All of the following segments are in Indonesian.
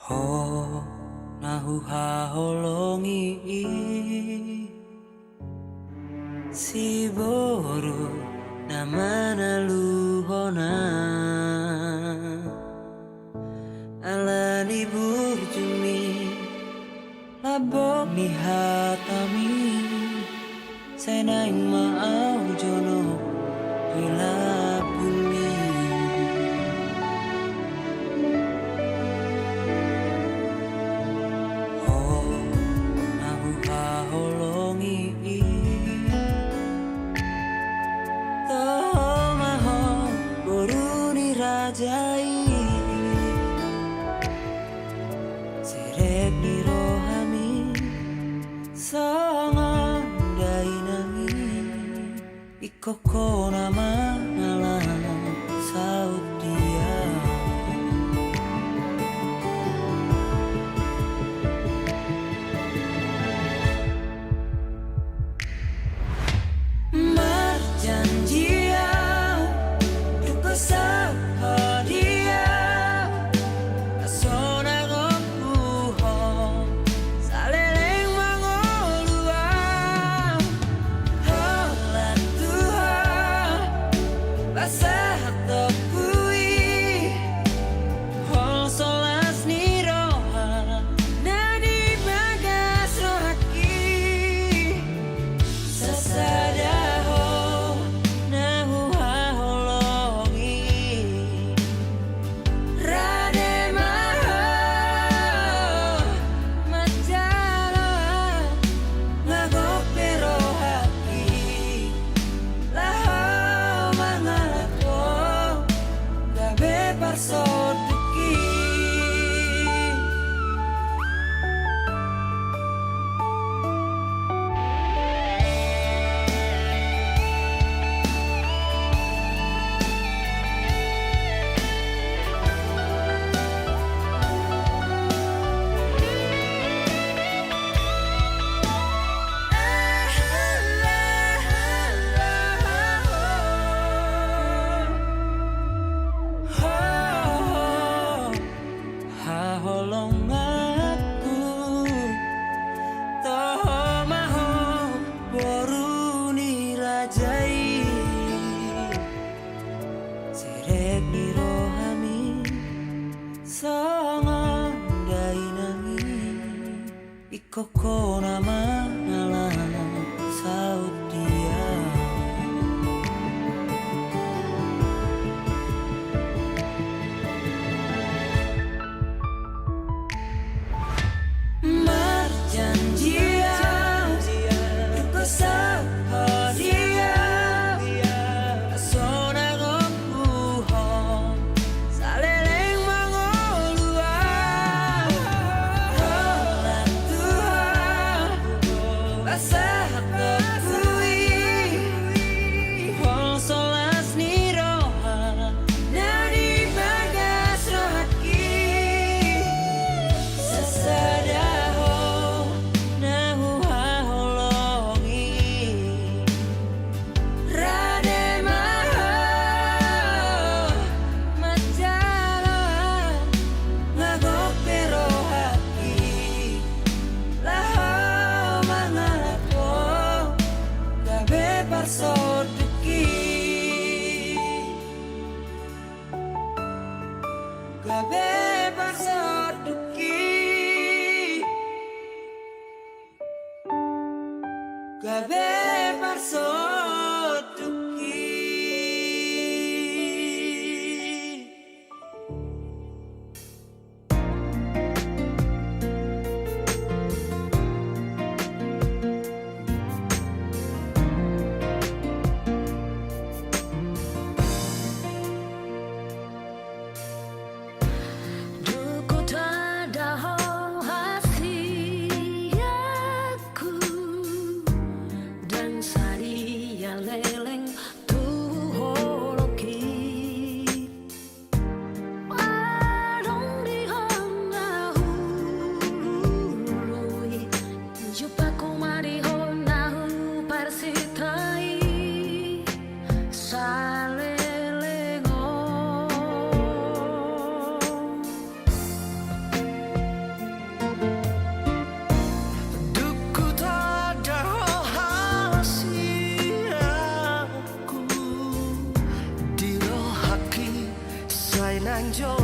Ho nahu haholongi si boro namana luhona alani burjumi labok ni hatami senaing maau jono bila bumi ho nahu haholongi toho maho boruni rajai sirep ni rohami songon dainangi ikoko nama alam saut dia marjanjia duko sahadia asona gopuho saleleng mangolua holan tuha basah topui hol solas niroha nadi bagas rohaki sasadaho nahu haholongi rade maho majala ngagope rohaki laho mangalako gabe parsoduki haholong aku toho maho boruni rajai sirep ni rohami songon dainangi ikoko nama alam saut dia marjanjia duko sahadia asona gopuho saleleng mangolua holan tuha basah topui hol solas niroha nadi bagas rohaki sasadaho nahu haholongi rade maho majala ngagope rohaki laho mangalako gabe parsoduki gabe parsoduki gabe parsoduki Duku tadaho hasiaku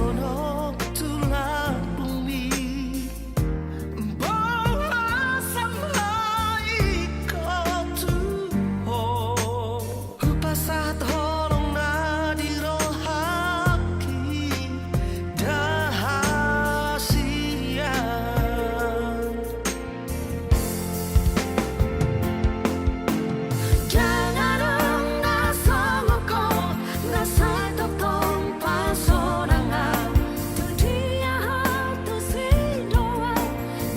Sono tulang bumi bahwa sampai kau tuh kupasat holong nadi rohaki dahasian jangan dong nasong ko nasa totong pasorangan dunia hatu sidoa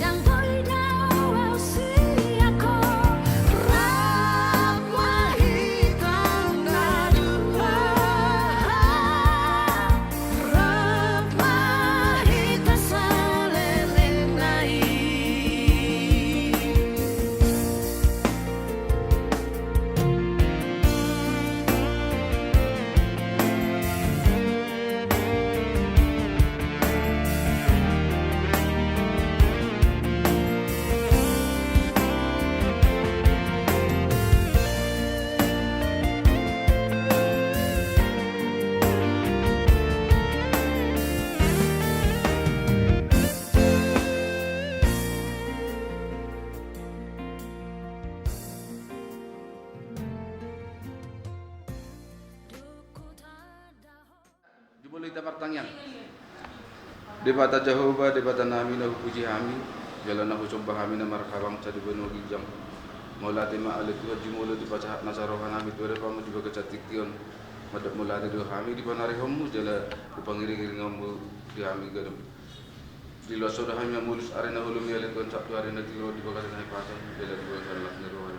dan boidaw si ako ramahitang nadua ramahita sa lelenai. Jumlah kita pertanyaan. Debata Jehovah, debata nami na puji kami, jalan aku coba kami na markabang cari benu gijang. Mula tema alit Tuhan jumlah di pacahat nasarohan kami tuare pamu juga kecatik tion. Madat mula di kami di panari kamu jala di pangiring-iring kamu di kami gadam. Di luar saudara kami yang mulus arena hulumi alit Tuhan sabtu arena tiro di bagas naik pasang jala di bagas alat nirohan.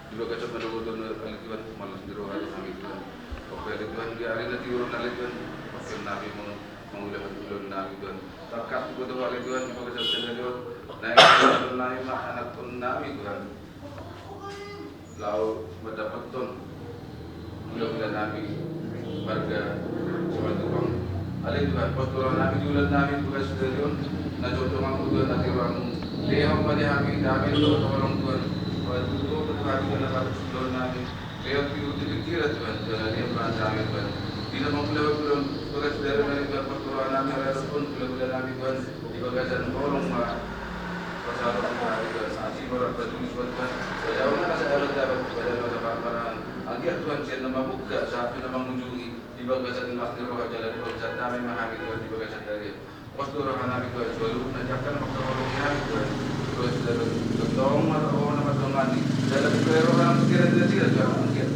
Di bagas sabtu medogoton alit Tuhan malas nirohan kami Tuhan. Oke alit Tuhan di arena tiro alit Tuhan. Nabi mengulangkan ulun Nabi Tuhan. Takat betul kali Tuhan di bagas sabtu Tuhan. Naik ulun Nabi mak anak pun Nabi Tuhan. Lau mendapat Tuhan. Ulun Nabi warga suatu bang. Alit Tuhan posturan Nabi ulun Nabi bagas sabtu Tuhan. Najoto mangu Tuhan nanti orang lehong pada kami itu tolong Tuhan. Betul betul kami dalam ulun Nabi. Lehong dikira Tuhan. Jangan dia berantai Tuhan. Tidak mempunyai belum bagas dari Tuhan perturuan kami pun belum Nabi Tuhan di bagasan tolong pasaran Tuhan asih orang bertulis Tuhan sejauh mana saya dapat pada masa paparan agar Tuhan saya nama buka saat nama mengunjungi di bagasan masjid roh jalan Tuhan kami memahami Tuhan di bagasan dari postur Nabi Tuhan selalu menjaga waktu tolong kami Tuhan terus dalam tolong atau nama Tuhan dalam kerohan kira-kira Tuhan mungkin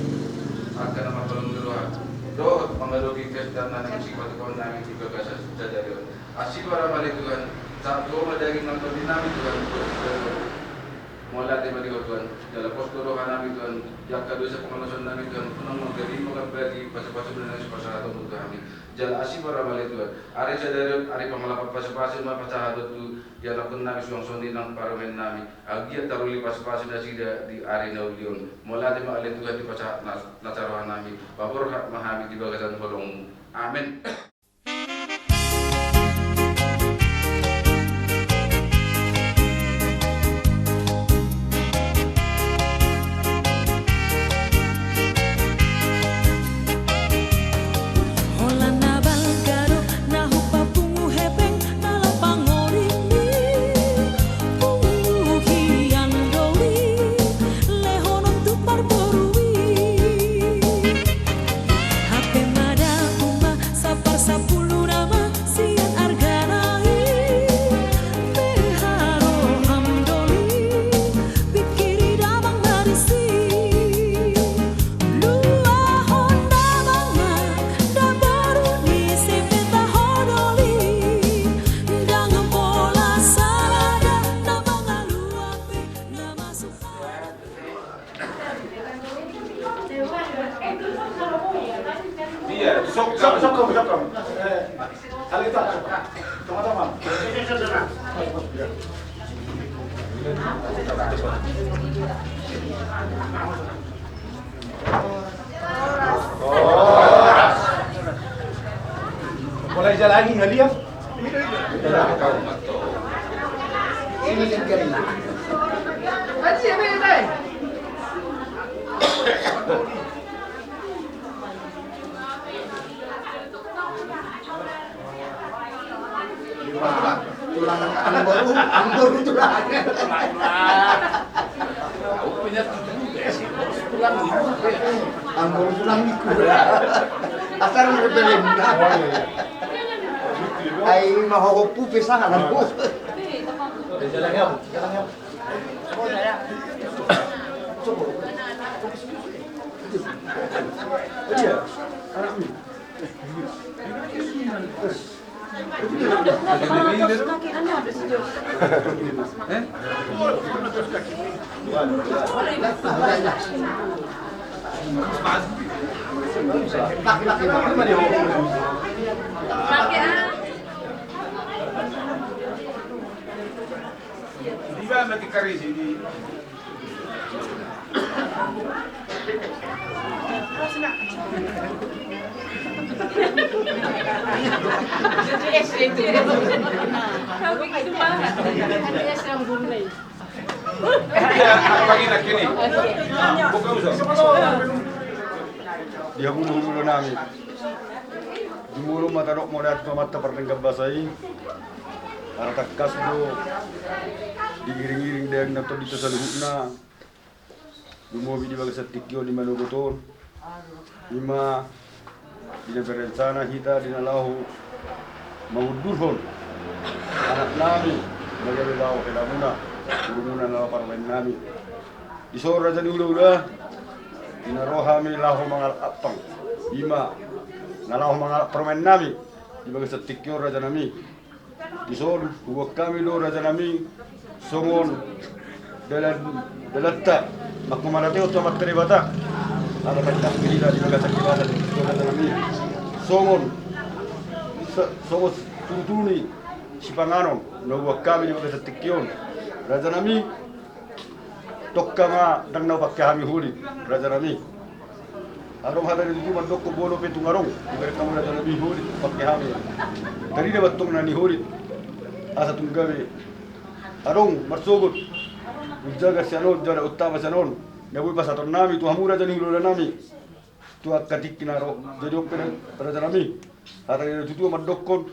akan nama tolong roh doa mengadogi dan nanti sifat kawan kami juga kasih dari asih para balik Tuhan saat doa daging nonton dinami Tuhan mulai dari Tuhan dalam postur roh kami Tuhan jaga dosa pemalasan kami Tuhan penuh menjadi mengabdi pasal-pasal dan pasal atau kami jalan asih para balik Tuhan hari sadar hari pemalapan pasal-pasal mah pasal itu yang nak nabi suang nang para men nami agia taruli pasal-pasal di hari naulion mulai dari Tuhan di pasal nacarohan nami babur mahami di bagasan holong amin. Iya, sok kamu. Hal itu teman-teman. Mulai jalani hadiah. Ini kan. Masih apa ini? tulang ang baru tulang. Aku punya juga sih. Pulang itu. Ang baru tulang iku. Asal rebelin. Ay mahokok po pisangan po. Jalan. Iya. Laki-laki Di ba magkikarisi di pagi nak kini. Buka usah. Dia hulu-hulu namin. Dumulong matarok mo lahat mata pertenggap basay. Para takkas do. Digiring-giring dayang nato dito sa luhuk na. Dumobi di bagas sa tikyo di manuguton. Lima. Dinaberensana hita dinalahu. Mahudurhon. Anak namin. Nagabilaw kila muna. Puro muna na parmen namin. Isora dyan ula-ula. Dinarohami laho mga apang. Lima. Nalaho mga permen namin. Di bagas sa tikyo raja namin. Isor, huwag kami do raja namin. Songon. Dalatta. Makumarate o tumatari bata. Ada tagtas pilih di bagas sa kibasa. Raja namin. Songon. Songon tutuni. Sipanganon. No huwag kami di bagas sa tikyon. Raja namin. Tokka nga dang na pakai huli. Raja namin. Arong hada di rumah dok ko bolo petung arong. Ibarat kamu raja namin huli pakai hami. Tadi dapat tong nani huli. Asa tunggawi. Arong marsugot. Ujaga sianon jara utama sianon. Nabuy pa sa nami tu hamura jani ulo nami. Tu akatik kinaro. Jadi opera raja nami. Hada di tutu madokon.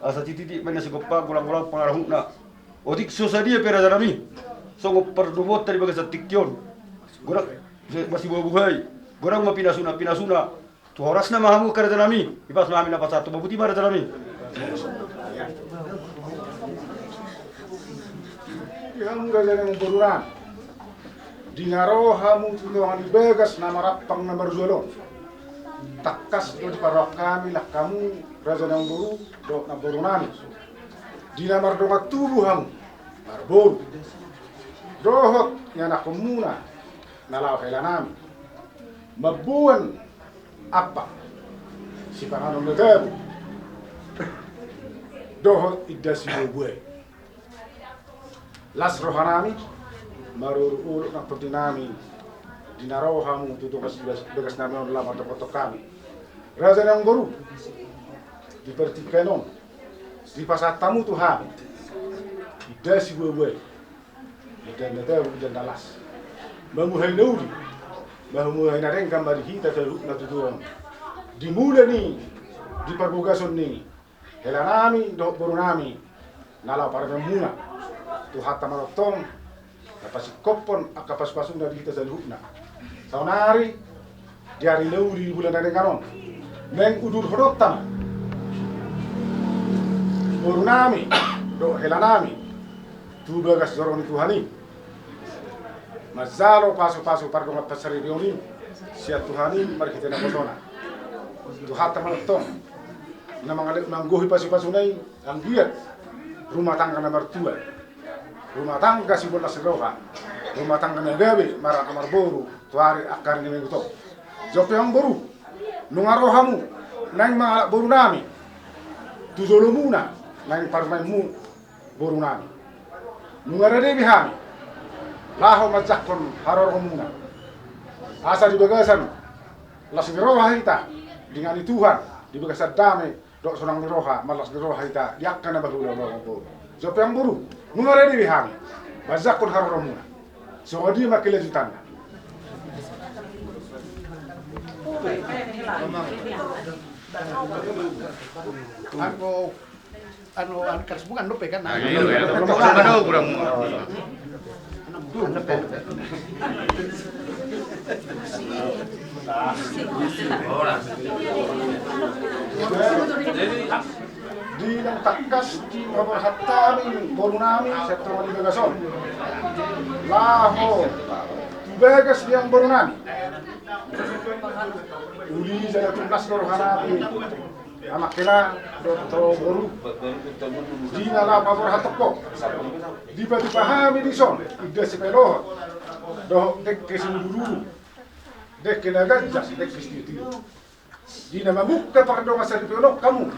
Asa titi mana segopa gulang-gulang pengarahuk na. Odik sosadia pera raja nami. Songo perdumot tadi bagai satikyon. Gorak masih buah-buahai. Gorang ma pinasuna. Tu horas na mahamu ka raja nami. Ipas mahamin na pasatu mabuti ma raja nami. yang galang beruran. Dingaro hamu tulang begas nama rapang nama Zolon. Takas do di parok kami lah kamu raja nang buru do na borunani. Di namar donga tubuh hamu. Marbon. Dohot yana komuna nalau helanami. Mabuan apa? Si panganom letebu. Dohot idasi bubuai. Las rohanami marur uluk nak pertinami dinarohamu tutukas begas nami on lama tokotok kami. Raja yang baru dipertikenon di pasar tamu Tuhan. Idasi bubuai. Dan letebu dan dalas. Mamuhay naudi. Mamuhay na rin kamari hita sa na tutuan. Dimula ni di pagbugason ni helanami do borunami nalaw para muna tu hatta marotong kapasi kopon akapas pasung dari hita sa luhna saunari diari naudi bulan na rin kanon neng udur horotam borunami do helanami tu bagas zoroni tuhani mazalo paso pargo mat pasari rioni sia tuhani mari kita na bosona tu hatta marotong na mga mangguhi pasunay ang giat rumah tangga na mertua rumah tangga si bola seroha rumah tangga na gabi mara kamar boru tuari akar ni menguto jope ang boru nungarohamu nang mga boru nami tuzolo muna nang parmay mu boru nami nungarade bihami laho majakon haror muna asa di bagasan lasing roha hita dengan Tuhan di bagasan dame dok sonang roha malas roha hita diakkan na baru boru jope ang boru nungarade bihami majakon haror muna so adi makile jutan Ako anu karsebungan dope kan. Nah, Iya, ya. Kurang. Di nang takas di mabarhatami borunami sektor di Begason. Laho Begas yang borunami. Uli jala tunas dorohanapi. Amak kila dokter boru. Di nala mabarhatoko. Di pahami di son. Ida sepelo. Doh dek kesunduru. Dek kenagajas dek kestitu. Di nama muka pardonga sa dipionok kamu.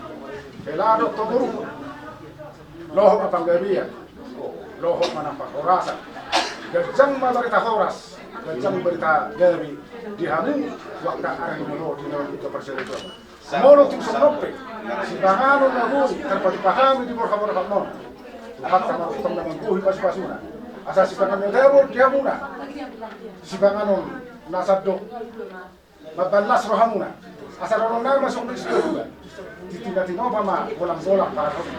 Pelado toguru. Loho mapanggabian. Loho manampak horasan. Gajang berita horas. Gajang berita gabi. Dihamu waktu arang melo di dalam itu perselituan. Molo tim sonope. Si bangano naburi terpahami di borha-borha mon. Tuhan sama utang dengan buhi pas-pasuna. Asa si bangano debo dihamuna. Si bangano nasadok. Mabalas rohamuna. Asa rononal masuk di situ juga. Tiba-tiba mama bolang-bolang para kami.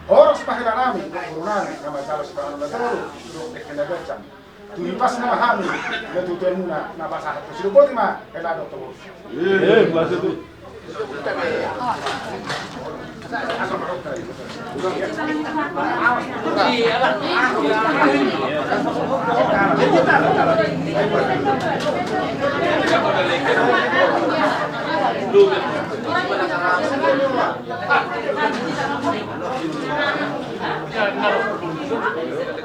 Horos pahila namin, kurunani, nama salah sebarang natoro, duduk dek kena gacang. Tulipas nama kami, natutuan muna, nabasahat ko. Sino po ma, kailangan ito. Bahasa itu.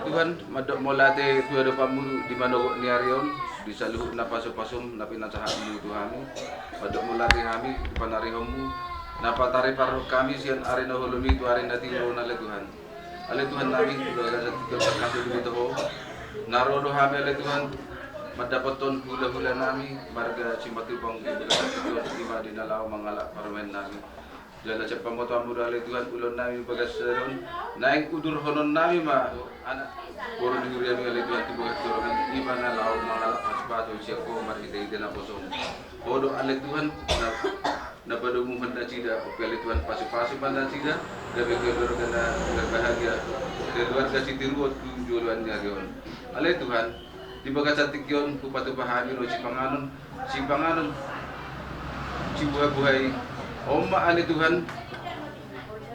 Tuhan madok molate tuado pamuru di manogok ni arion di saluhuk na pasum-pasum na pinansahaan mo Tuhan madok molate kami panarihomu na patari paruh kami sian ari na hulumi tu ari na tiro na le Tuhan ale Tuhan nami doga sa tiga kaso dito ho narodo kami ale Tuhan madapaton hula-hula nami marga cimatubang di Tuhan lima di nalaw mangalak parmen nami Jala cepat moto amur ale Tuhan ulon nami bagas seron naik udur honon nami ma anak Borong di urian ale Tuhan tu bagas dorongan iman alaw mangalak paspato siako mari kita na posong bodo ale Tuhan na padumu handa cida ale Tuhan pasu-pasu handa cida gabe dorongan na berbahagia keluar kasih tiruot jualan nyagion ale Tuhan di bagas satikyon kupatu pahami no si panganon si buhay Oma ali Tuhan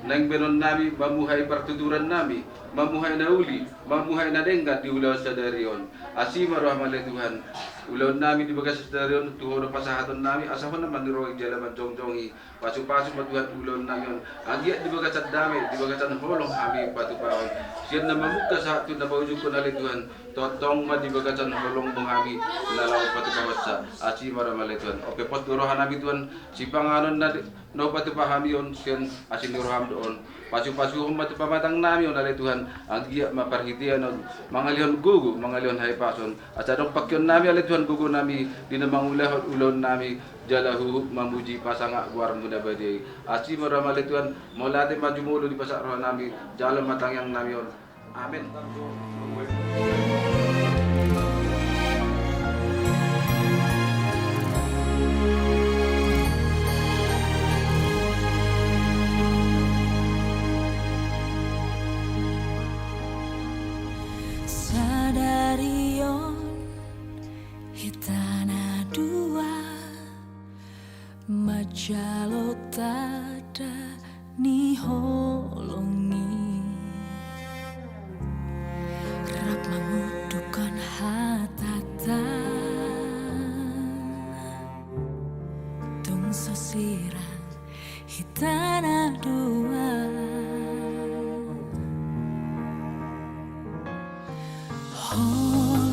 nang benon nami mamuhay pertuturan nami mamuhay na uli mamuhay na denggat di ulaw sa darion asima rahmale Tuhan ulaw nami di bagas sa darion tuhono pasahaton nami asahon naman ni roy jalaman jongjongi pasu-pasu Tuhan ulaw nami agiat di bagas sa dami di bagas sa holong kami patupawon siya na mamuka sa ato na baujuk ko nali Tuhan totong ma di bagas sa holong bong kami nalaw patupawat sa asima rahmale Tuhan oke pot durohan nami Tuhan si panganon na no patupahami yon siya asin duroham doon pasu-pasu humat pamatang nami on nali Tuhan ang giya maparhitian on mangalion gugu mangalion hay pason asadong pakyon nami ale Tuhan gugu nami dinamang ulahot ulon nami jalahu mamuji pasanga guar muda badai asi maramale Tuhan molate maju mulu di pasak roh nami jalan matang yang nami on amin. Sadarion hitana dua majalo tada ni holongi rap mangudukan hatatan tung sosirang hitana dua oh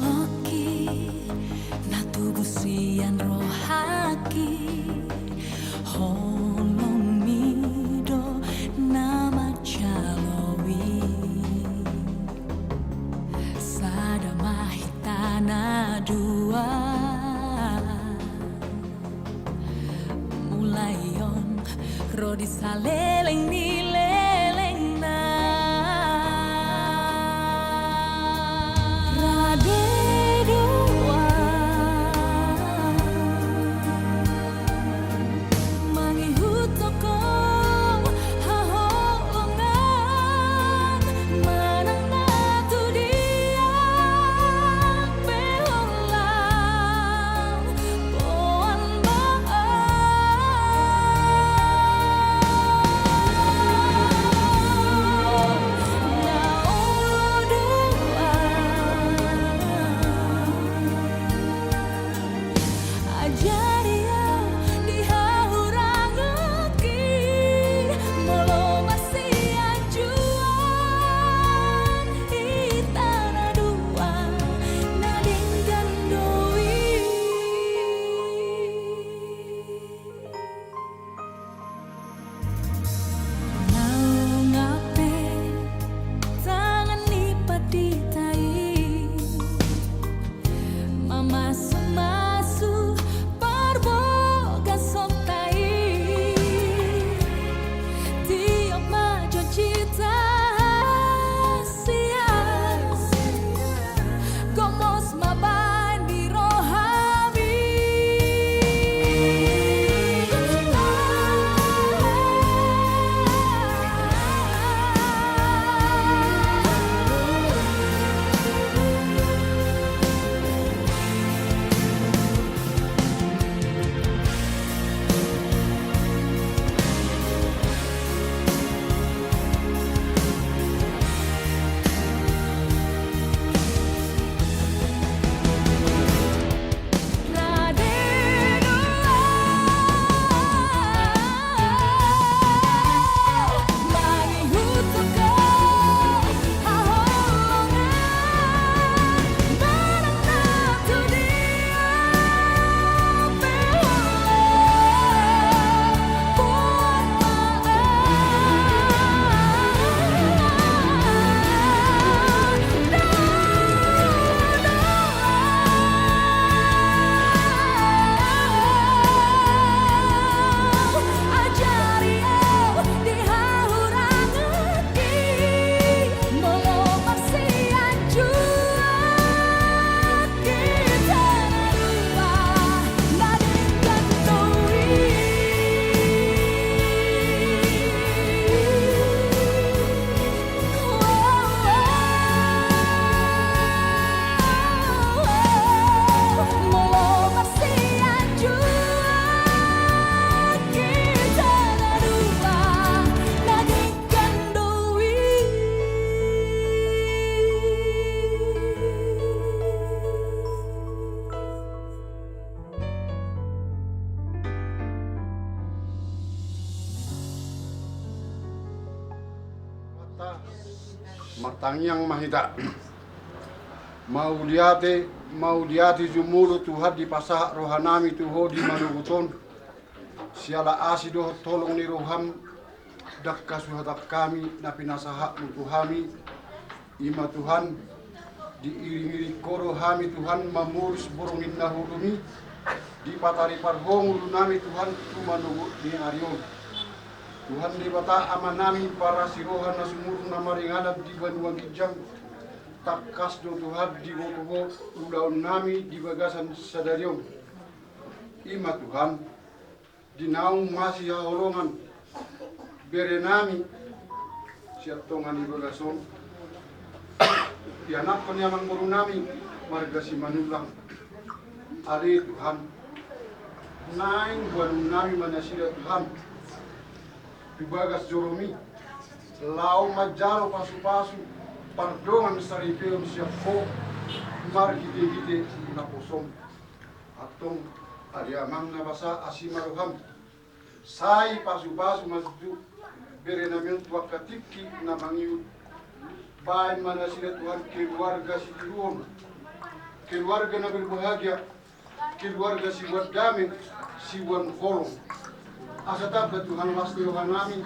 Devata Martangyang Mahita Maudiati jumulu Tuhan di pasah rohanami tuho di manuguton siala asido tolong ni roham dakka suhatak kami na pinasaha mo Tuhami ima Tuhan diiring-iring koro hami Tuhan mamuris borongin na hulumi di patari parhong ulunami Tuhan tumanugo ni Arion Tuhan di bata aman nami para sirohan na sumurong na maringanat di banuang gijang takas do Tuhan di botoho ulaun nami di bagasan sadaryon ima Tuhan dinaung masih haholongan bere nami siap tongan di bagason anak penyaman guru nami marga si manulang ali Tuhan naing buat nami manasida Tuhan di bagas joromi lau majalo pasu-pasu pardongan saripeon siap ko mar gite-gite na posom atong ali amang na basa asimaruham sai pasu-pasu masdu bere namin tuak katiki na mangiu baik mana sila Tuhan keluarga si Tuhan keluarga na berbahagia keluarga si buat damai si buat kolong asa dapat Tuhan pasti Tuhan kami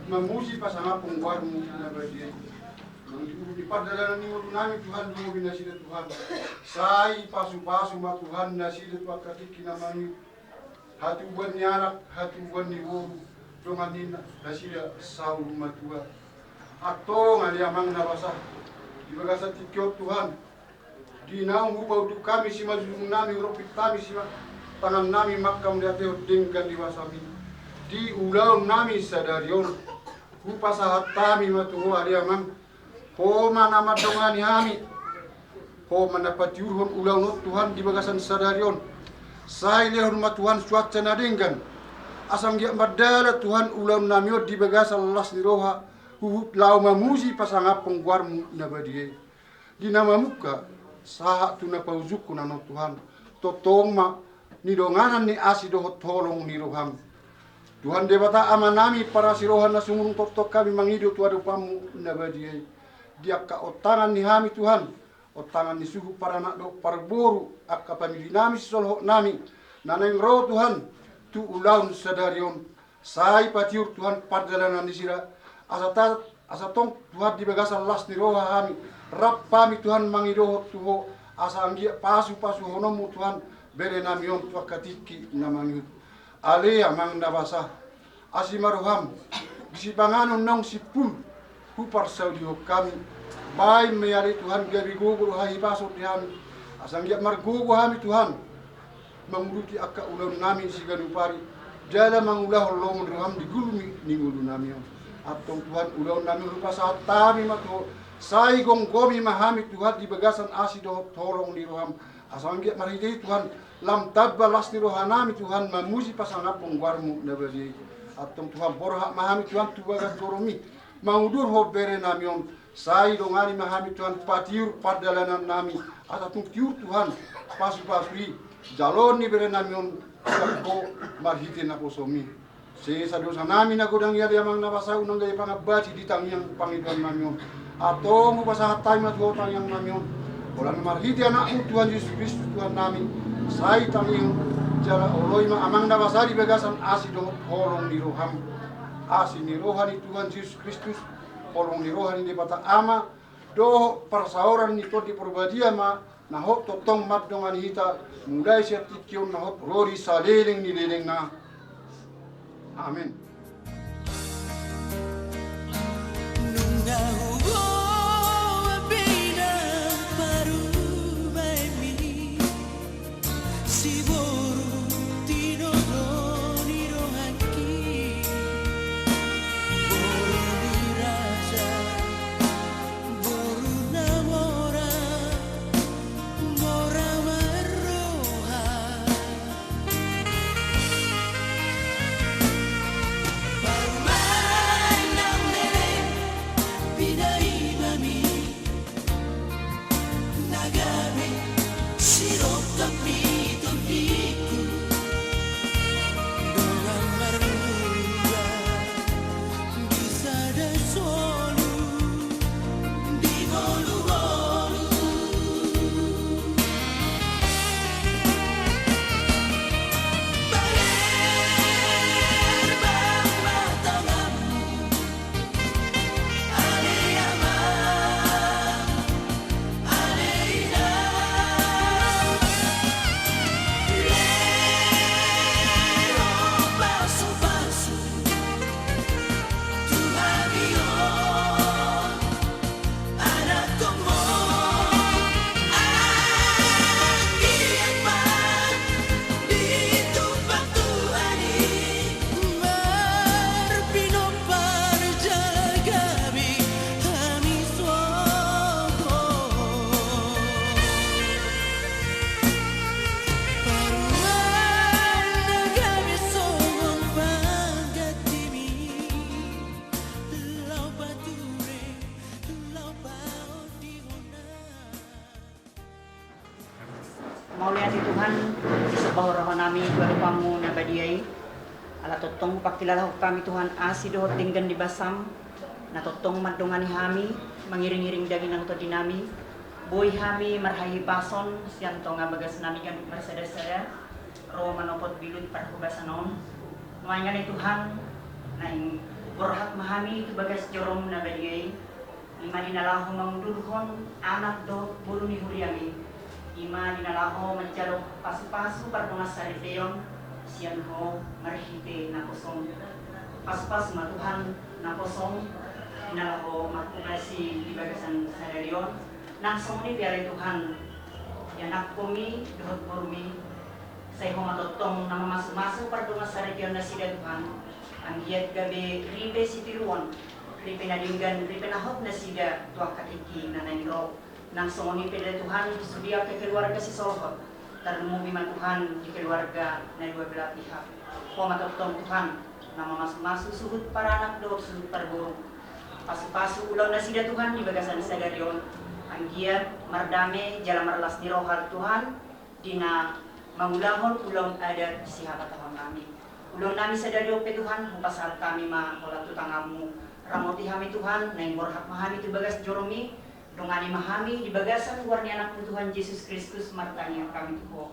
memuji pasangan pengwarmu na berdia di padadanan ni nami Tuhan dulu bina sila Tuhan sai pasu-pasu ma Tuhan na sila tuak katiki namani hati buat nyarak hati buat niworu donganin na sila saul matua atau ngali amang nabasa di bagasa tikyot Tuhan di naung ubau tu kami si majung nami ropit kami si tangan nami makam di ateo dengkan di wasami di ulau nami sadarion upasa hatami matuho ali amang ho nama dongani hami ho mendapat yurhon ulau not Tuhan di bagasan sadarion sai lehon ma Tuhan suaca nadengkan asam dia madala Tuhan ulau nami di bagasan las niroha lau mamuji pasangap pengguarmu na badie di nama muka saha tu na pauzuku na no Tuhan totong ma ni donganan ni asi dohot tolong ni roham Tuhan debata amanami para sirohan na sumurung tok kami mangido tuadu pamu na badie dia ka otangan ni hami Tuhan otangan ni suhu para nak do parboru akka pamili nami solho nami naneng ro Tuhan tu ulaun sadarion sai patiur Tuhan padalanan ni sira asa tong Tuhan di bagasan las ni roha kami rap pami Tuhan mangidoho tuho asa anggia pasu-pasu honomu Tuhan bere namion tuak katiki namangit ale amang nabasa asimaruham bisi banganon nong sipul hupar saudio kami bai meyari Tuhan gabi gogo hahi pasok di kami asa anggia margogo kami Tuhan menguruti akka ulang nami siganupari jala mangulah lomon roham digulumi ni ulu namion atong Tuhan ulau nami lupa saat tami matu sai gong gomi mahami Tuhan di bagasan asi do tolong di roham asal ngiat maridi Tuhan lam tabbalas di rohanami Tuhan mamuji pasangap pengwarmu nabali atong Tuhan borhak mahami Tuhan tu bagas joromi maudur ho bere namion sai dongani mahami Tuhan patiur padalanan nami atatung tiur Tuhan pasu-pasui jaloni bere namion ko marhiti na posomi sesa dosa nami na godang yari amang nabasa unang gaya pangabati di tangyang pangiduan namion atau mo pasahatay matuho tangyang namion wala na marhiti anakmu Tuhan Yesus Kristus Tuhan nami say tangyang jala oloy ma amang nabasa di bagasan asi do holong ni roham asi ni rohan ni Tuhan Yesus Kristus holong ni rohan ni bata ama do parsaoran ni to di perbadia ma nahot totong mat dongan hita mulai sertikyon nahot rori saleleng ni leleng na amin. Maulian di Tuhan, disembah roh nami baru kamu nabadiai. Ala totong pakilalah kami Tuhan asi dohot dinggan di basam. Na totong madongani hami, mengiring-iring daging nang to dinami. Boy hami marhayi pason, siang tonga bagas nami kan bersada-sada. Roh manopot bilut parkubasanon. Nuangan Tuhan, naing borhat mahami itu bagas jorom nabadiai. Lima dinalaho mangdulhon anak do bulu ni huriami. Ima dinalaho menjalok pasu-pasu pardonga saripeon sian ho marhite na kosong. Pasu-pasu matuhan na kosong dinalaho matungasi di bagasan sadarion. Nangsong ni biare Tuhan yanak komi dohot borumi. Saya ho matotong nama masuk-masuk pardonga saripeon na sida Tuhan. Anggiat gabe ribe sitiruan. Ripe na dinggan, ripe na hot na sida tuak katiki na naingro. Nang songoni pada Tuhan sudia ke keluarga si Solhot. Terumumi Tuhan di keluarga na dua belah pihak. Ko matotong Tuhan nama masuk-masuk suhut para anak do suhut para burung. Pasu-pasu ulang na sida Tuhan di bagasan sadarion. Anggiat mardame jala marlas ni rohal Tuhan dina mangulahon ulang adat sihabat tahun kami. Ulang nami sadarion pe Tuhan pasal kami ma olah tutangamu. Ramoti hami Tuhan, naing borhak mahami tu bagas joromi, dongani mahami di bagasan warni anak Tuhan Yesus Kristus martanya kami Tuhan.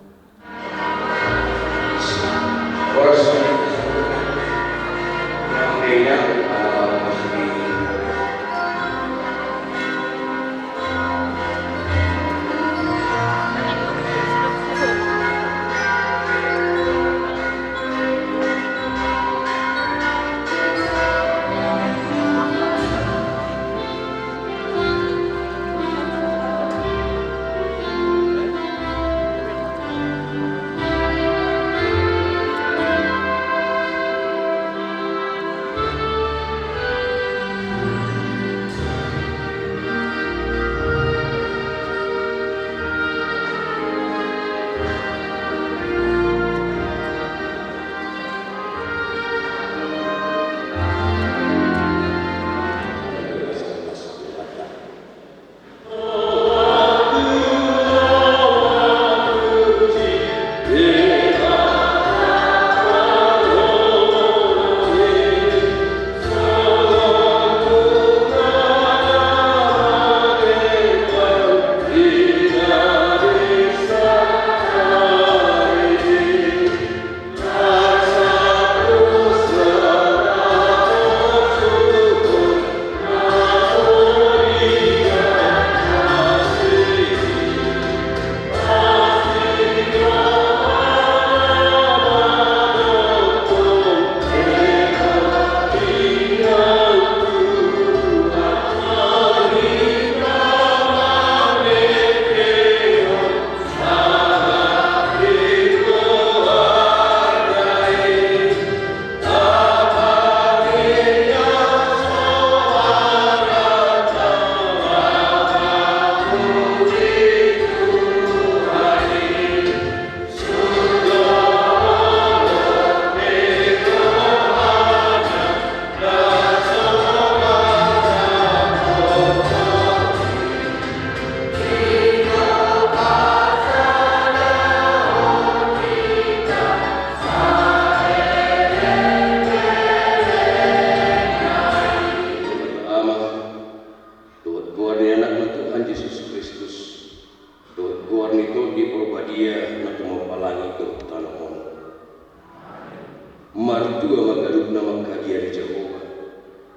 Martua magadug na magkagiyan Jehovah,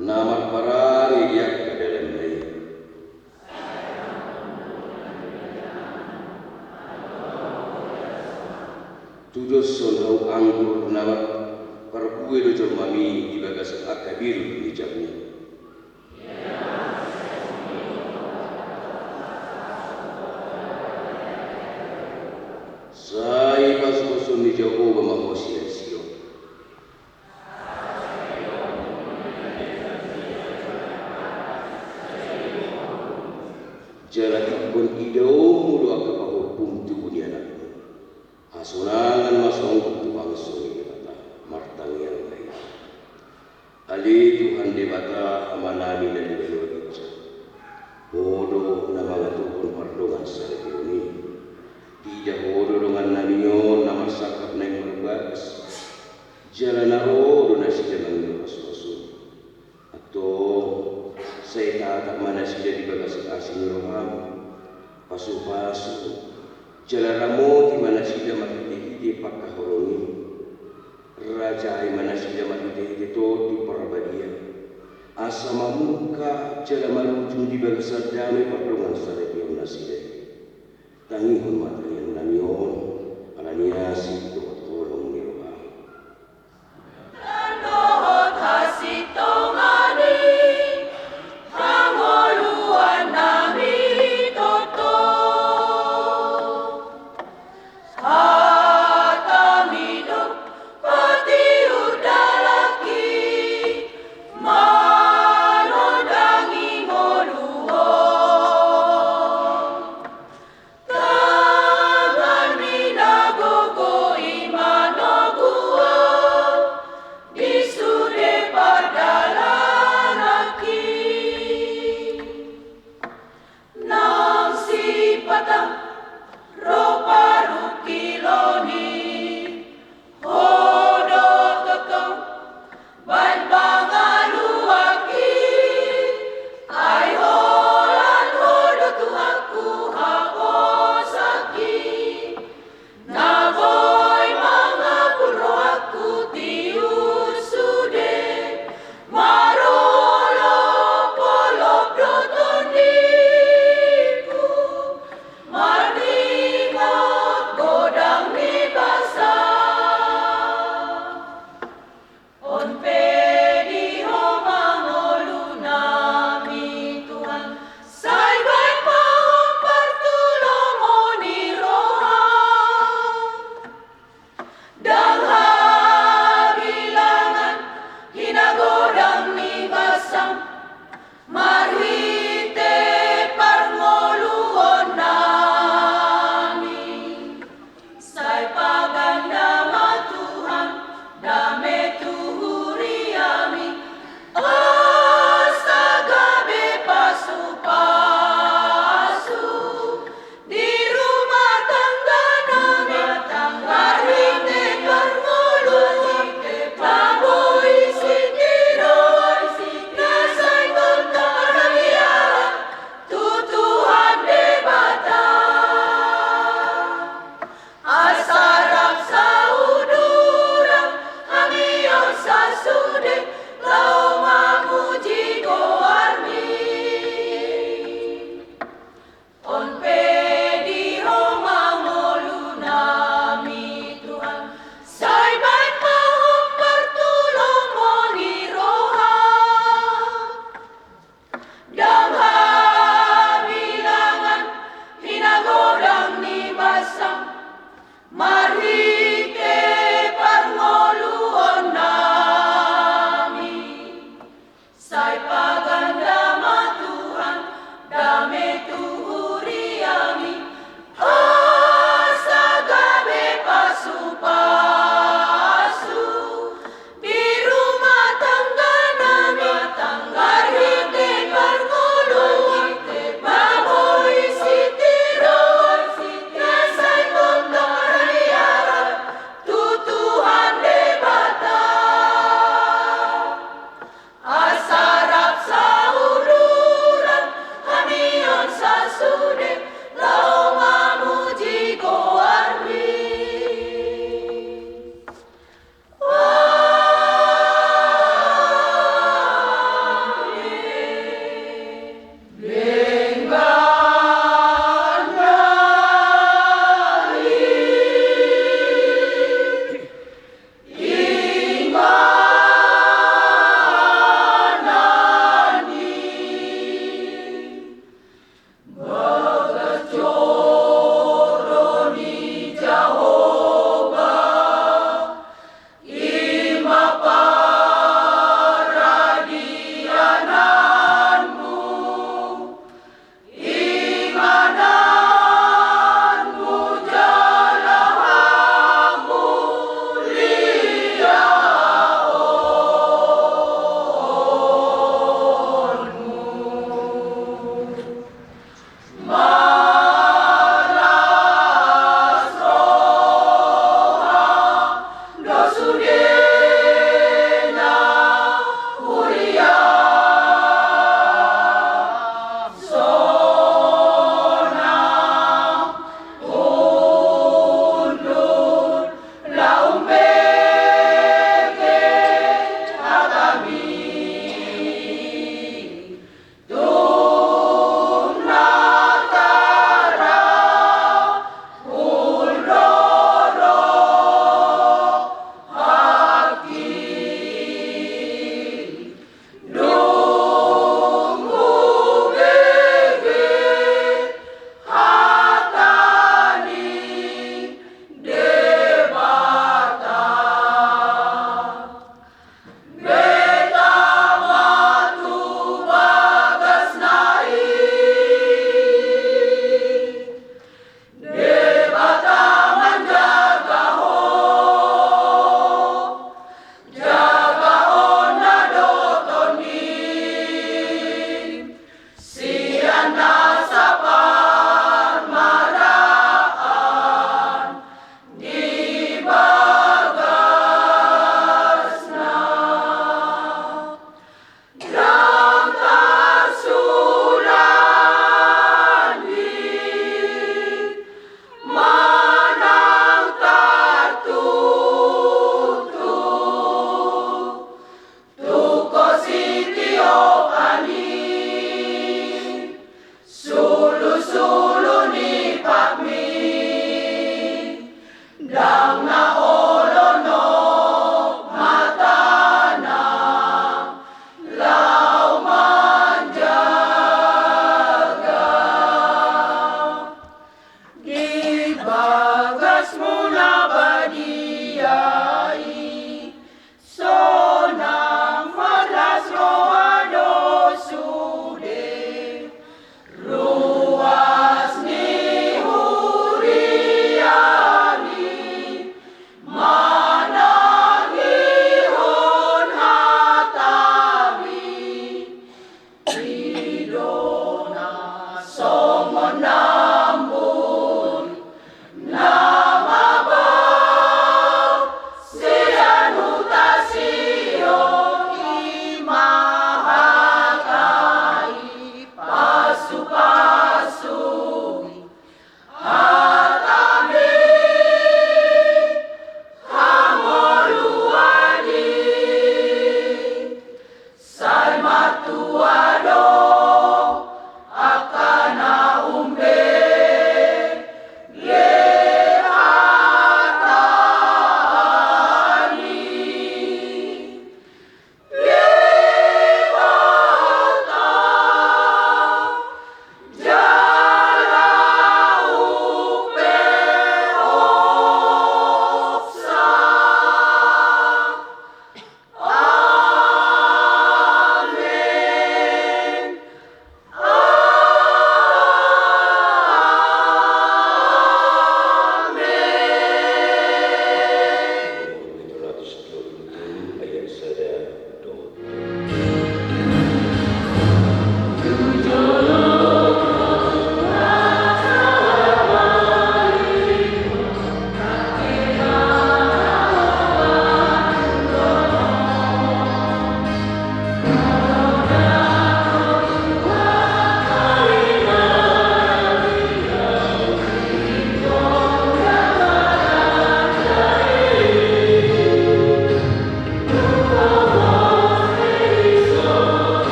na magparari yak kadalam na iyo. Tudos sonhaw anggur na parkuwe do mami ibagas akabir di jamnya. Saya pas ni Jehovah mahosia sio. Jalan pun idau mulu aku bahu puntu punya anak. Asunangan masong tu bangso ini kata martang yang lain. Ali Tuhan debata amanami dan dibeloi. Bodoh nama tukun pardongan saya ini. Tidak bodoh tak mana sida di bagas asing roham pasu-pasu jalan ramo di mana sida makiti pakahoroni raja di mana sida makiti to di parabadia asa mamuka jalan malujung di bagas damai perlungan saretiam nasida tangi hormat yang namion alania si tolong di roham Tangan minagogo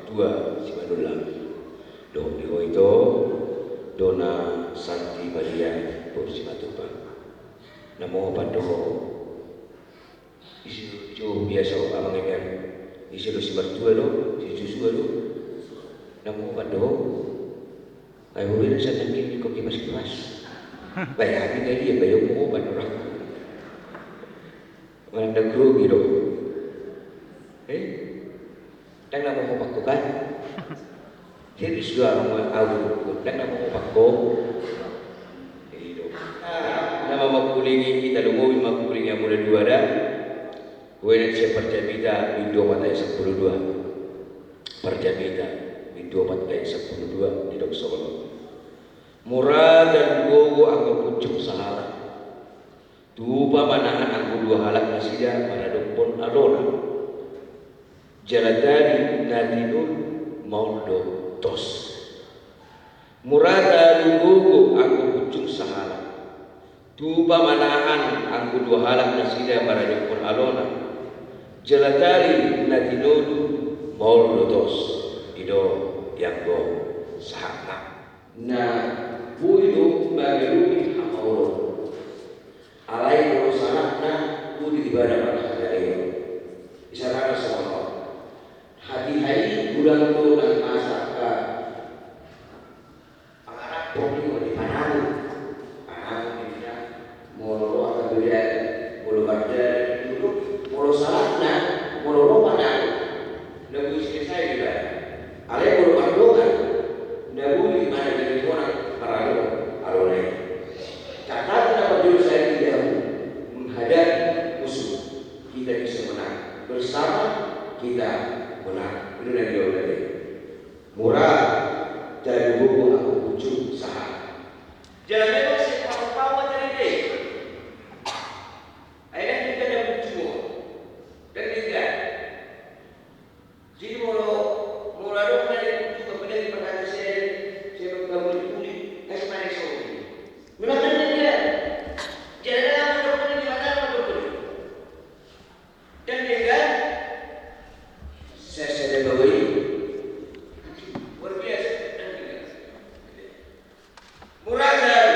tua si manulang do diho itu dona santi badia por si matupa namo pando isi jo biasa abang emir isi lo si mertua lo si cucu lo namo pando ay boleh sa nangin ko kimas-kimas bayar ni dia bayar mo ba orang orang negro gitu đang là một bậc của bạn thế thì xưa ông đang là một bậc cô nama makulingi kita lumui makulingi yang muda dua dah kemudian saya perjamita video pada 12 perjamita video pada 12 di dok Solo murad dan gogo aku pucuk sahala tuba manahan aku dua halak nasida pada dokpon alona jaladani nadinun maudo tos murada lugugu aku pucuk sahala tuba manahan aku dua halak nasida pada dokpon alona jaladani nadinun maudo tos ido yang go sahana na puido bagelumi amaudo alai kalau sanatna pudi ibadah pada hari isyarat semua hati-hati bulan tu dan masa anak pokok di mana anak ini molo atau dia molo baca duduk molo sanatna molo mana lagu selesai juga alai molo bandokan lagu di mana jadi orang paralo alone catat apa dulu saya tidak menghadapi musuh kita bisa menang bersama kita menang itu yang dia oleh murah dari buku aku pucuk saham jangan memang separuh-paruh dari dia akhirnya kita ada pucuk dan juga jadi mula dong dari pucuk kemudian diperkata saya bergabung di kulit kasih mana soal memang kan dia jangan lama dokter di mana dokter dan juga saya bawa luar biasa dan juga murah dan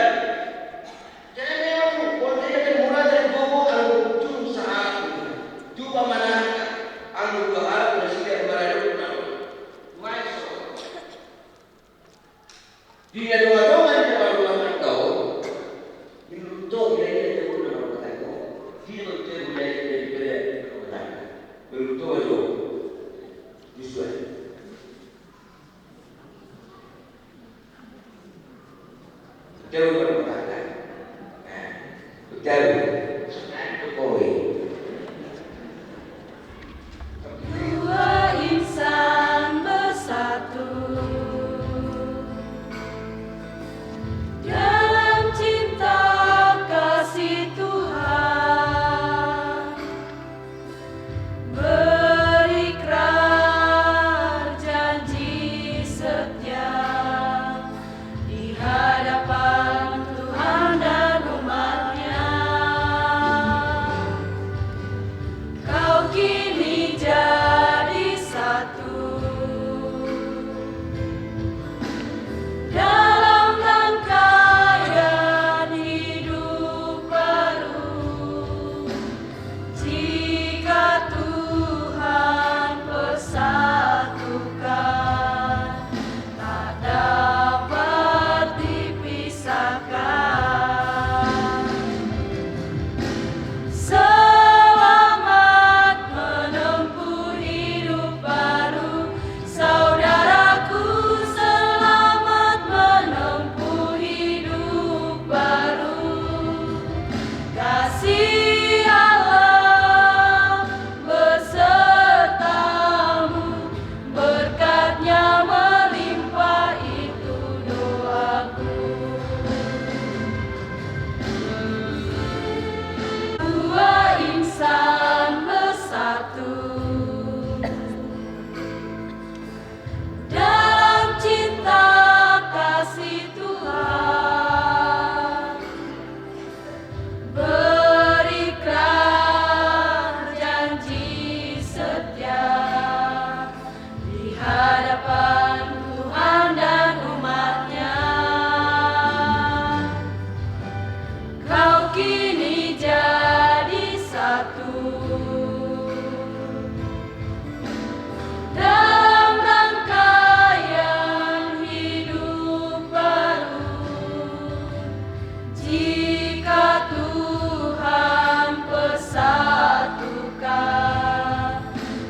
jangan yang boleh jadi murah dan bobo aku cuma saham coba mana aku doa presiden baru masuk dia doa di dalam kau minuto dia pun nak kata kau dia betul dari kata betul itu jauh berkata jauh Dua insan bersatu dalam cinta kasih Tuhan berikrar janji setia di hadapan Tuhan dan umatnya. dalam rangkaian hidup baru. Jika Tuhan persatukan,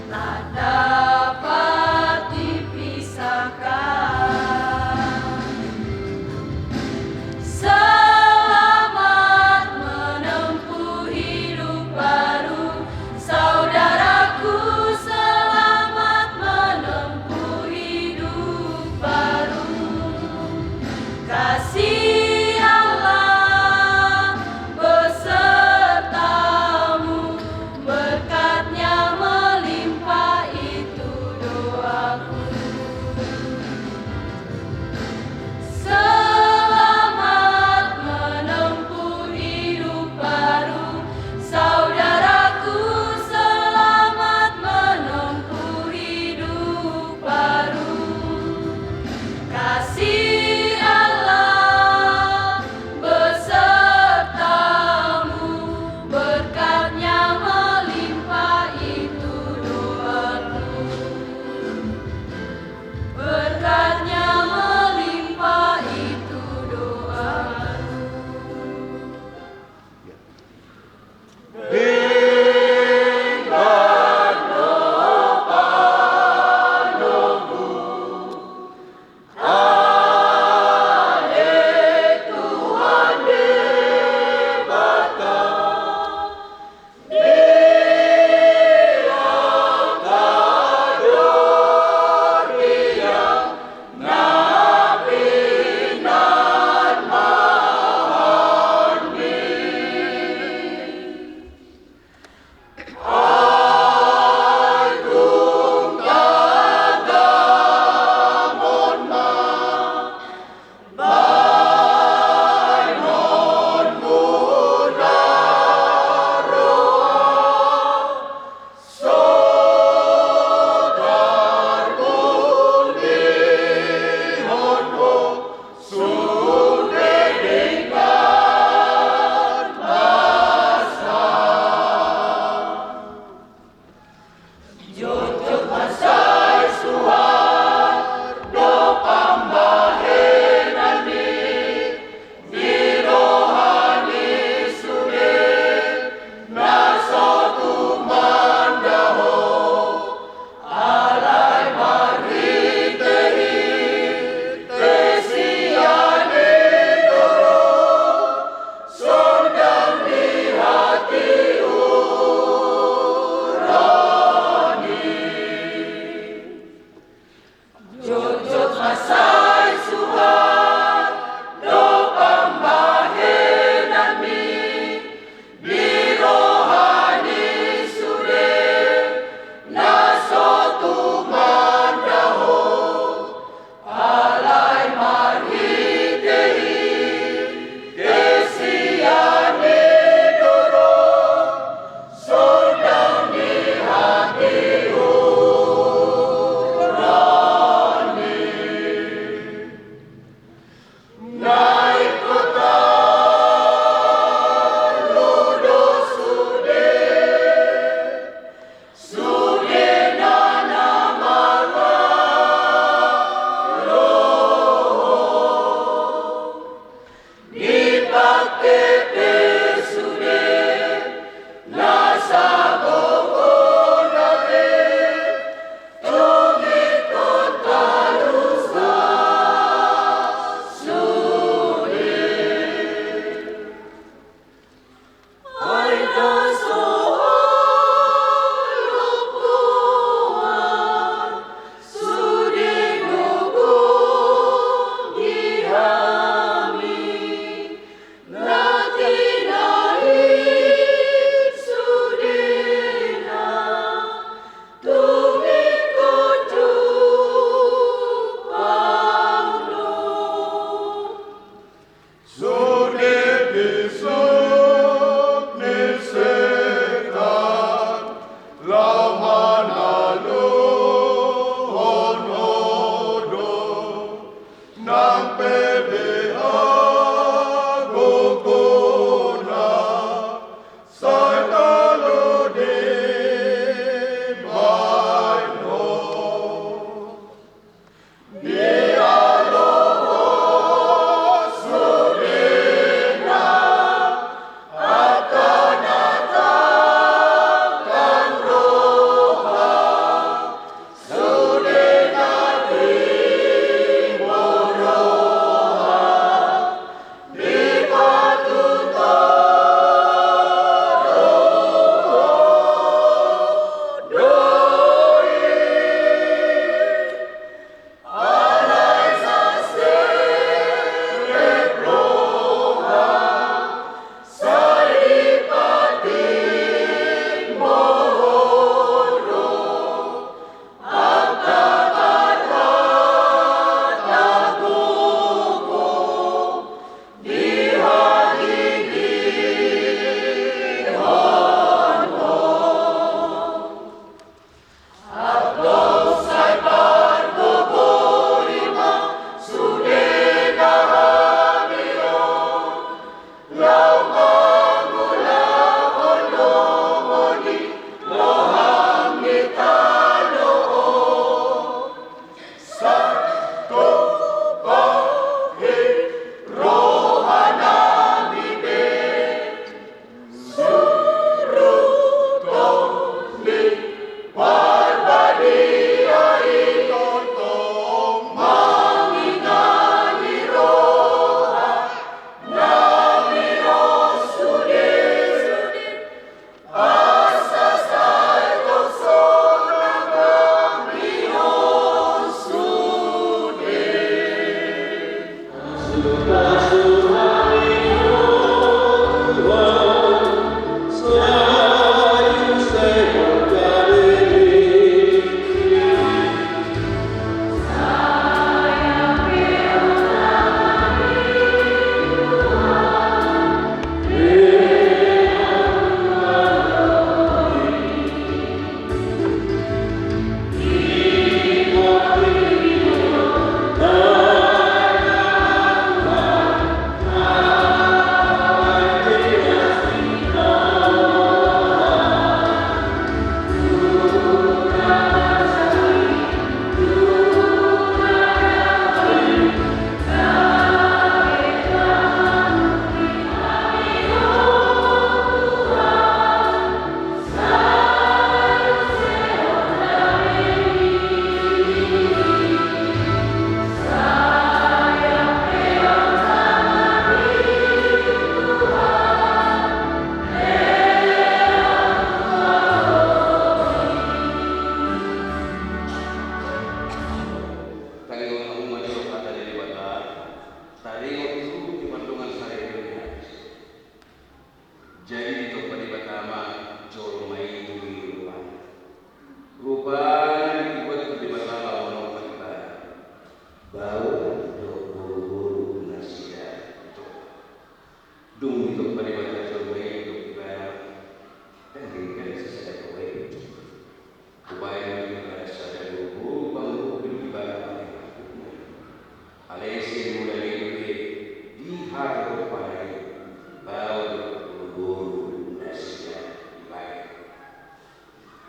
tak dapat dipisahkan. Selamat menempuh hidup baru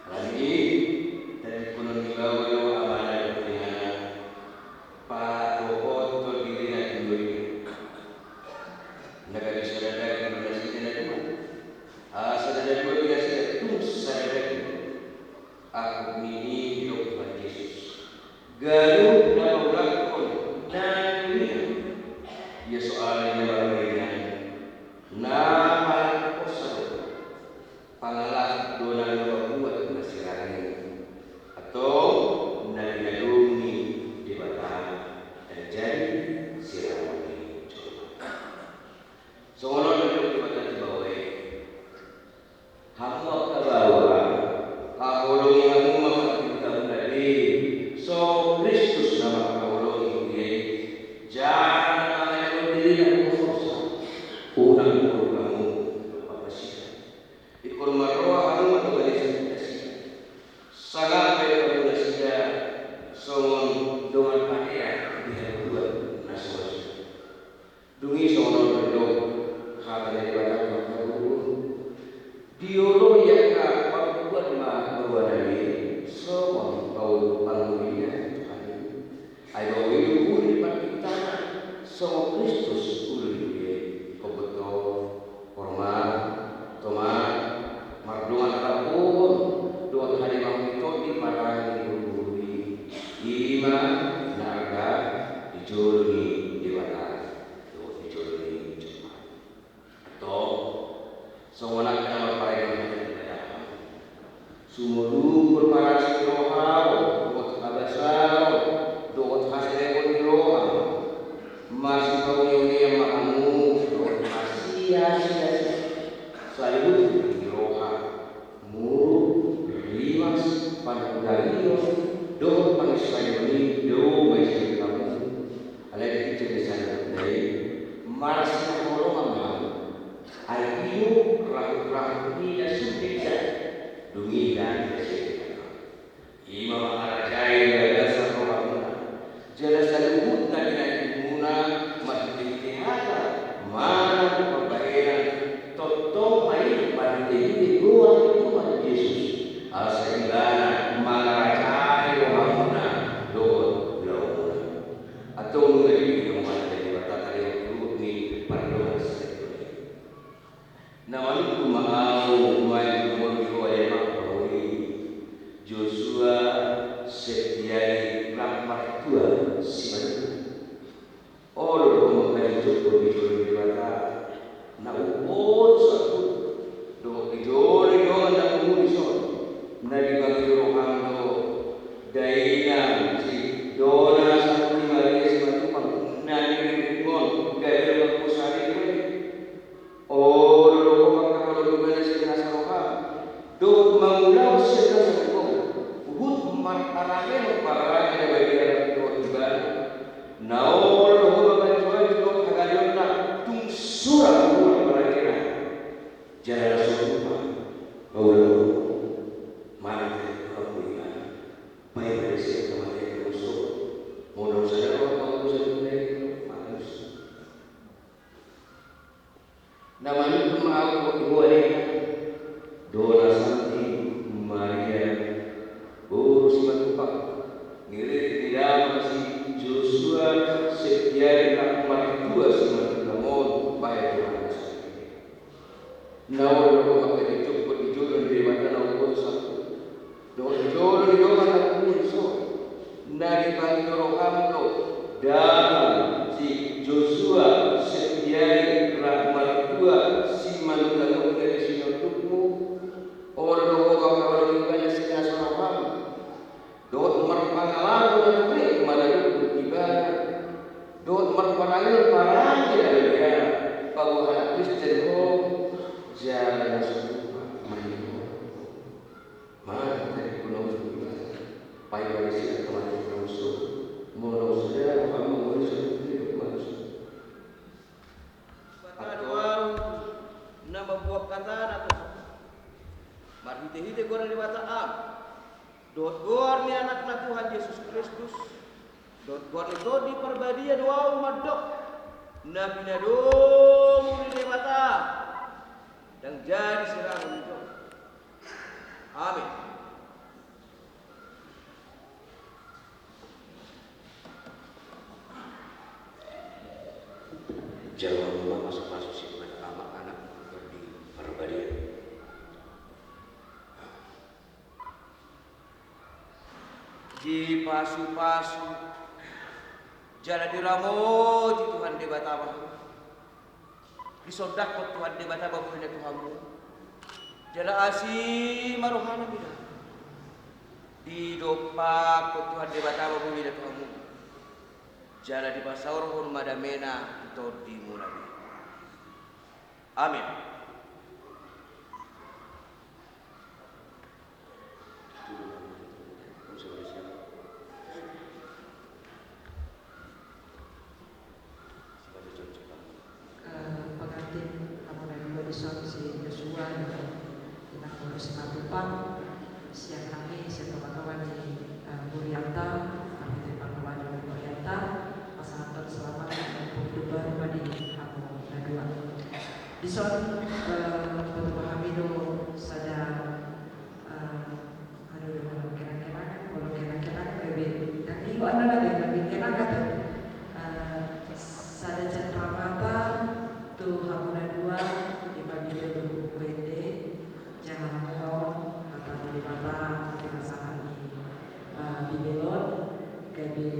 Lagi dari kuno di bawah yo amanah dunia. Pak Toko terdiri dari dua ini. Negara Syariah Indonesia itu sadada dua biasa itu sadada. Aku ini hidup Tuhan Yesus. Galuh dan ulakon dan dunia. Ya soalnya berbeda. Nama kosa pangalah dona buat masirani atau nagadumi di batang dan jadi siramani. Seolah duduk di batang di bawah. Hamu ke bawah. Kahulungi hamu mengatakan dari so Kristus nama kahulungi dia. Jangan nama diri dan kosa. Unang kamu apa sih? Ikut marwah hamu atau barisan kasih. Sangat baik pada saja. Songon dengan pakai di dua nasihat. Dungi songon berdok. Hal dari batang kamu. Diolo yang kau buat mah berwadai semua kau panggilnya ayo itu di kita semua Kristus uli kau betul hormat tomat mardungan apapun dua hari itu di parang di iman naga dijoli di batang dijoli cuma atau semua nak nama sumulu berparas rohau, dot abasau, dot hasilnya di rohau, masih kau yang makamu, dot masih hasil selalu di rohau, mulu berimas pada dalio, dot panisai ini do masih kamu, alai kita sana dari masih kau makamu, ayu rahu tidak sudah. Dungi dan Imam Al-Rajai dasar rohana jelasan hutna dengan imuna masjid hada mana pembaikan toto mai pada diri luar Tuhan Yesus asalana Al-Rajai rohana do atau menjadi yang mana dari batata yang ni pada namanya mau Joshua setiai rahmat Tuhan siapa? Orang mengenai cukup di bata, nak upon satu, dok dijoli dok nak muncul, nabi bagi roham dok, dayana si dona satu lima si macam nabi mon, gaya berkusari pun, orang kalau mengenai sekitar roham, dok mengulang sekitar martarame parang bagi Tuhan naol ho bagai Tuhan kagalion na tung surah parang jalan semua Allah mana aku ini baik dari siapa mana musuh mau saja kalau musuh ini malas namanya mau boleh dona santi Maria Boros matupak ngirit tidak masih Joshua setia rahmat dua semua namun baik Tuhan nawar rumah kerja cukup dijual di mana nawar satu dijual di mana pun so dari bagi roham lo dan si Joshua setia rahmat dua si manusia dari si untukmu orang orang banyak sekian roham dot merpangalaman dan beri kepada ibadah dot merpanggil para dia bahwa anak Kristen jalan semua mana dari pulau pai Malaysia kemarin musuh mau sudah kamu musuh manusia atau nama buah kata atau mari hite gora di WhatsApp dot gor ni anak Tuhan Yesus Kristus dot gor itu di perbadian wow madok nabi nadom di mata dan jadi serang itu amin Jawa rumah masuk-masuk si anak-anak di perbadian. Di pasu-pasu jalan diramut Tuhan di Batama. Di sodak Tuhan di Batama punya Tuhanmu. Jalan asih maruhana bila. Di dopak Tuhan di Batama punya Tuhanmu. Jalan di pasaur pun madamena atau di mulabi. Amin. Pengantin Amunai Bodison si Joshua kita ngurus Matupang siang kami siang kawan-kawan di Burianta kami kawan di Burianta pasangan selamat untuk baru di Kamu Nadua di son Bapak Hamido sada aduh kira-kira kalau kira-kira lebih kaki kok ada lebih kira-kira sada cendramata tu Hamuna dua di pagi dulu WD jangan mau atau di mata perasaan di belon jadi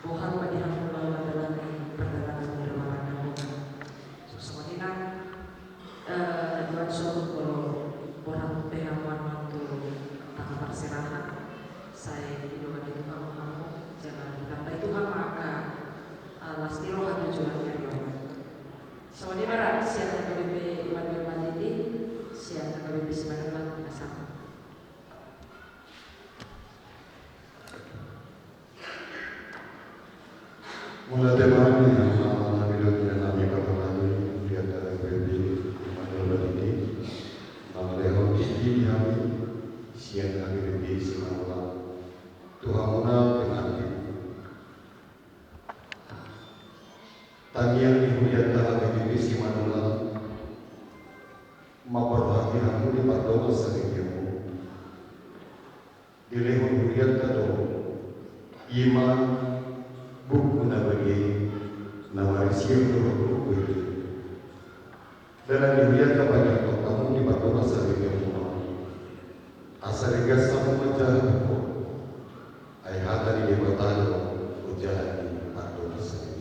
Tuhan bagi Hamuna adalah perjalanan di rumah namungan semuanya dua suatu kalau orang pengamuan waktu tanggal perserahan saya didoakan itu kamu jangan ditampai Tuhan maka lastiro ada tujuannya soalnya barang siang KBP Iwan Firman ini siang KBP Semarang bersama. Mulai temani nama Nabi dan Nabi Kapalani di antara KBP Iwan Firman ini nama Lehon Tinggi Kami siang KBP Semarang Tuhamuna pengantin Tanian dihujat dalam KBP Simanula memperhati kamu di Padoma Sakiyamu dilehun hujat kado iman buku nabagi nama siang buku dalam dihujat kepada kamu di Padoma Sakiyamu asal sama macam buku ayat di Batalo ujalan di Padoma Sakiyamu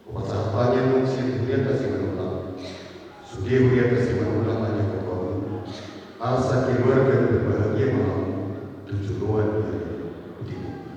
Pasapanya mungkin hurian kasih menulang, sudah hurian kasih menulang hanya kebangun. Asa keluarga berbahagia malam tujuan dari hidup.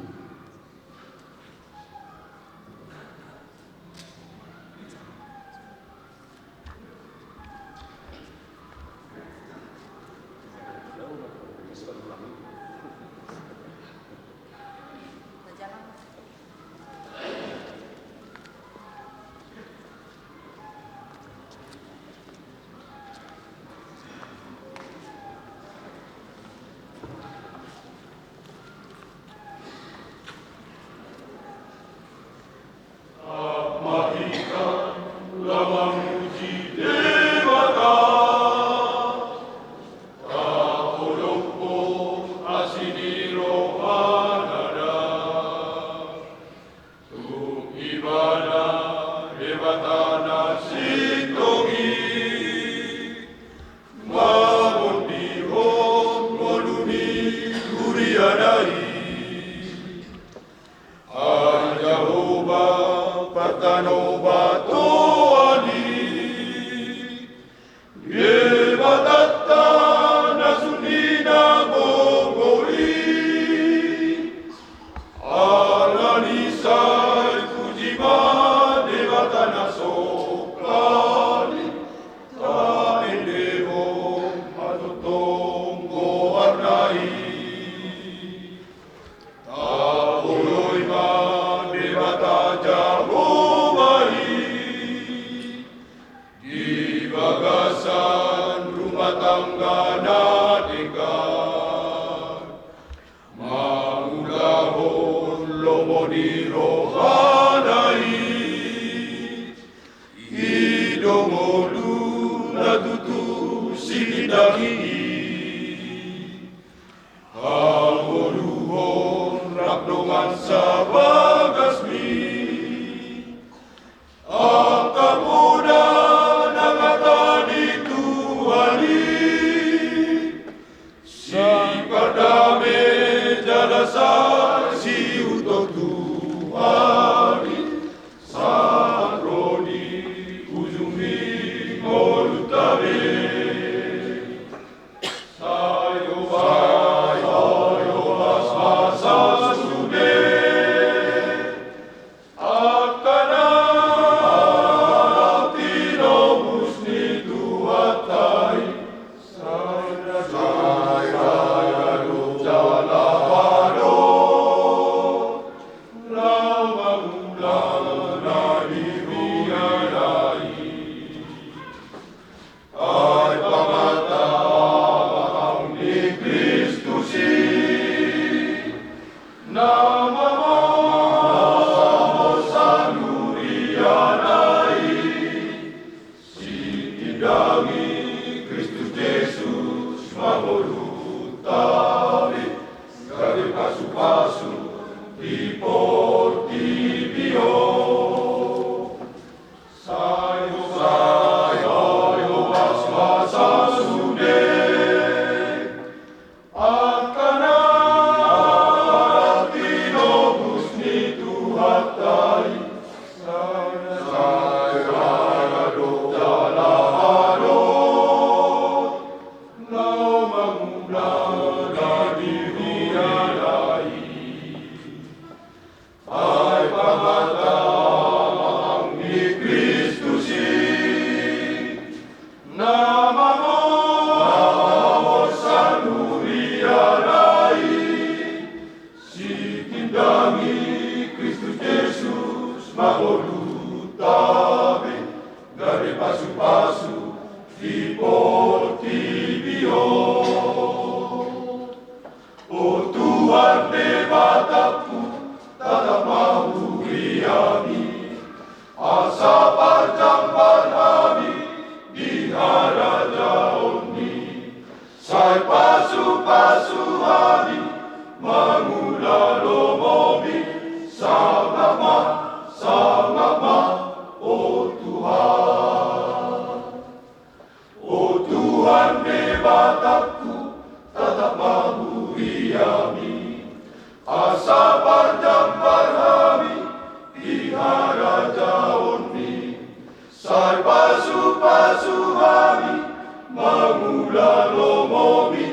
Mangula lomomi,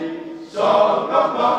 sangama,